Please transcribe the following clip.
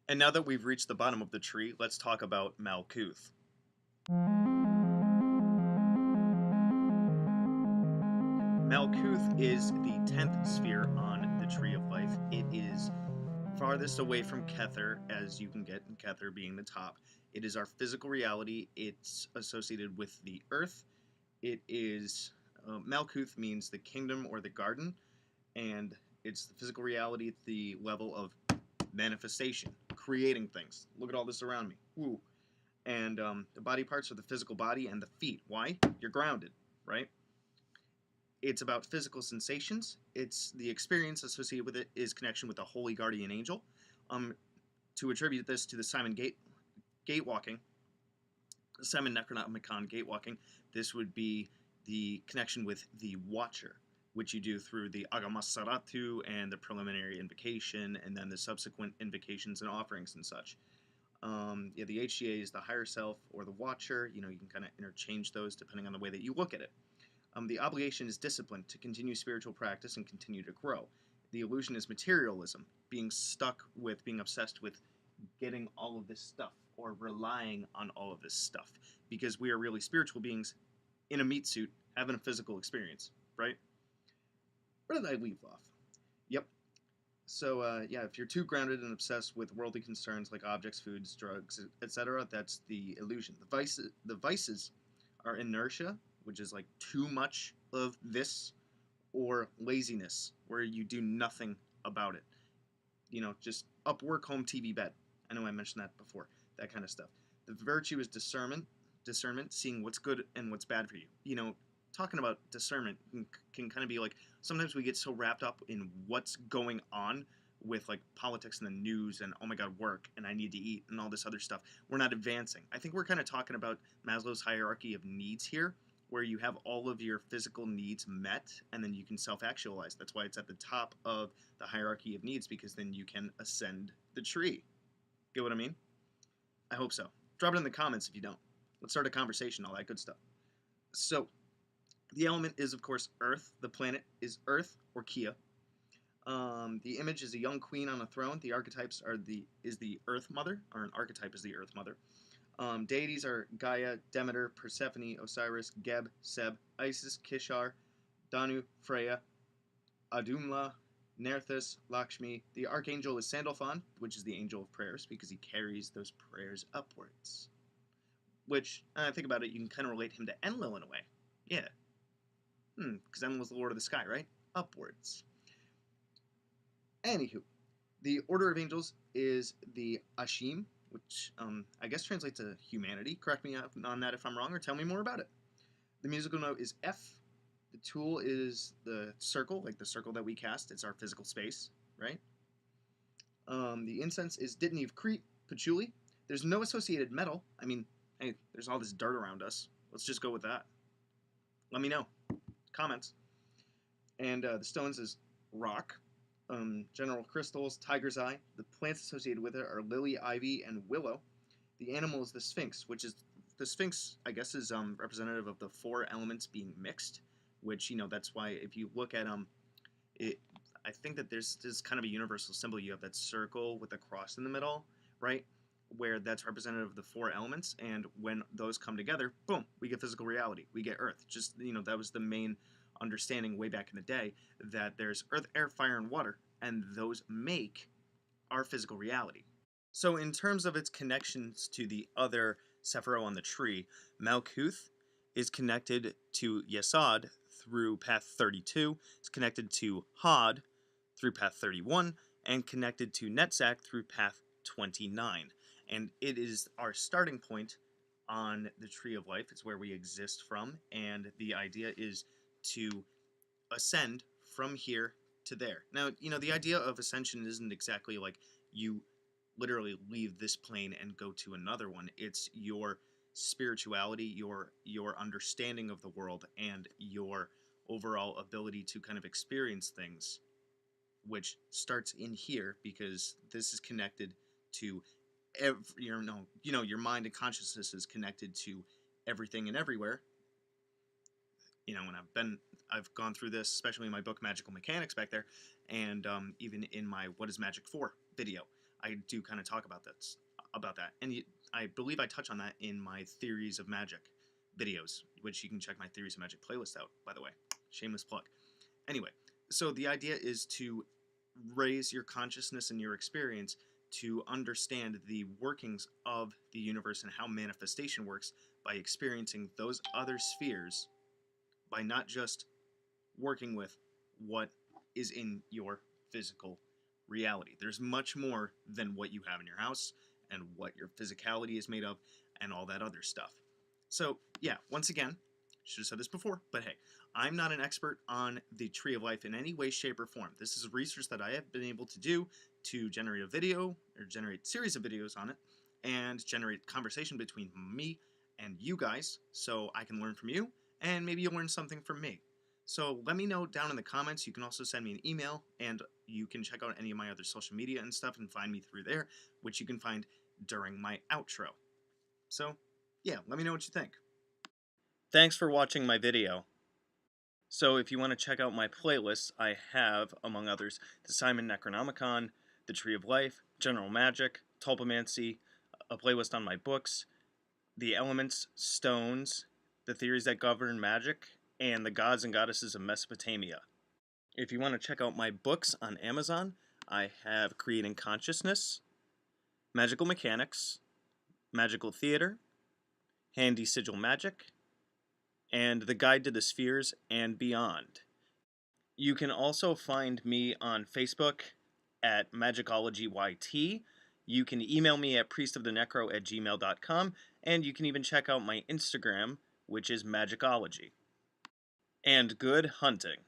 And now that we've reached the bottom of the tree, let's talk about Malkuth. Malkuth is the 10th sphere on the Tree of Life. It is farthest away from Kether as you can get, Kether being the top. It is our physical reality. It's associated with the earth. It is, Malkuth means the kingdom or the garden, and it's the physical reality at the level of manifestation, creating things. Look at all this around me. Woo. And the body parts are the physical body and the feet. Why? You're grounded, right? It's about physical sensations. It's the experience associated with it is connection with a holy guardian angel. To attribute this to the Simon gate walking, Simon Necronomicon gate walking, this would be the connection with the Watcher, which you do through the Agamasaratu and the preliminary invocation, and then the subsequent invocations and offerings and such. Yeah, the HCA is the higher self or the Watcher. You know, you can kind of interchange those depending on the way that you look at it. The obligation is discipline to continue spiritual practice and continue to grow. The illusion is materialism, being stuck with, being obsessed with getting all of this stuff or relying on all of this stuff because we are really spiritual beings in a meat suit having a physical experience, right? Where did I leave off? Yep. So, yeah, if you're too grounded and obsessed with worldly concerns like objects, foods, drugs, etc., that's the illusion. The vices are inertia, which is like too much of this, or laziness, where you do nothing about it. You know, just up, work, home, TV, bed. I know I mentioned that before, that kind of stuff. The virtue is discernment, seeing what's good and what's bad for you. You know, talking about discernment can kind of be like, sometimes we get so wrapped up in what's going on with like politics and the news and oh my god, work and I need to eat and all this other stuff. We're not advancing. I think we're kind of talking about Maslow's hierarchy of needs here, where you have all of your physical needs met and then you can self-actualize. That's why it's at the top of the hierarchy of needs, because then you can ascend the tree. Get what I mean? I hope so. Drop it in the comments if you don't. Let's start a conversation, all that good stuff. So, the element is, of course, Earth. The planet is Earth, or Kia. The image is a young queen on a throne. The archetypes is the Earth Mother, or an archetype is the Earth Mother. Deities are Gaia, Demeter, Persephone, Osiris, Geb, Seb, Isis, Kishar, Danu, Freya, Adumla, Nerthus, Lakshmi. The archangel is Sandalphon, which is the angel of prayers, because he carries those prayers upwards. Which, I think about it, you can kind of relate him to Enlil in a way. Yeah. Because Enlil's the lord of the sky, right? Upwards. Anywho, the order of angels is the Ashim, which I guess translates to humanity. Correct me on that if I'm wrong, or tell me more about it. The musical note is F. The tool is the circle, like the circle that we cast. It's our physical space, right? The incense is Dittany of Crete, Patchouli. There's no associated metal. I mean, hey, there's all this dirt around us. Let's just go with that. Let me know. Comments. And the stones is rock. General crystals, tiger's eye. The plants associated with it are lily, ivy, and willow. The animal is the sphinx, which is the sphinx, I guess, is representative of the four elements being mixed. Which, you know, that's why if you look at it, I think that there's kind of a universal symbol. You have that circle with a cross in the middle, right? Where that's representative of the four elements, and when those come together, boom, we get physical reality. We get Earth. Just, you know, that was the main understanding way back in the day, that there's earth, air, fire, and water, and those make our physical reality. So in terms of its connections to the other Sephiroth on the tree, Malkuth is connected to Yesod through path 32, it's connected to Hod through path 31, and connected to Netzach through path 29. And it is our starting point on the Tree of Life. It's where we exist from, and the idea is to ascend from here to there. Now, you know, the idea of ascension isn't exactly like you literally leave this plane and go to another one. It's your spirituality, your understanding of the world, and your overall ability to kind of experience things, which starts in here, because this is connected to your mind and consciousness is connected to everything and everywhere. You know, and I've gone through this, especially in my book Magical Mechanics back there, and even in my What is Magic For video. I do kind of talk about that. And I believe I touch on that in my Theories of Magic videos, which you can check my Theories of Magic playlist out, by the way. Shameless plug. Anyway, so the idea is to raise your consciousness and your experience to understand the workings of the universe and how manifestation works by experiencing those other spheres, by not just working with what is in your physical reality. There's much more than what you have in your house and what your physicality is made of and all that other stuff. So yeah, once again, should have said this before, but hey, I'm not an expert on the Tree of Life in any way, shape, or form. This is research that I have been able to do to generate a video, or generate a series of videos on it, and generate conversation between me and you guys, so I can learn from you, and maybe you'll learn something from me. So let me know down in the comments. You can also send me an email, and you can check out any of my other social media and stuff and find me through there, which you can find during my outro. So yeah, let me know what you think. Thanks for watching my video. So if you want to check out my playlists, I have, among others, the Simon Necronomicon, the Tree of Life, General Magic, Tulpamancy, a playlist on my books, the elements, stones, the theories that govern magic, and the gods and goddesses of Mesopotamia. If you want to check out my books on Amazon, I have Creating Consciousness, Magical Mechanics, Magical Theater, Handy Sigil Magic, and The Guide to the Spheres and Beyond. You can also find me on Facebook at Magickology YT. You can email me at priestofthenecro@gmail.com, and you can even check out my Instagram, which is Magickology. And good hunting.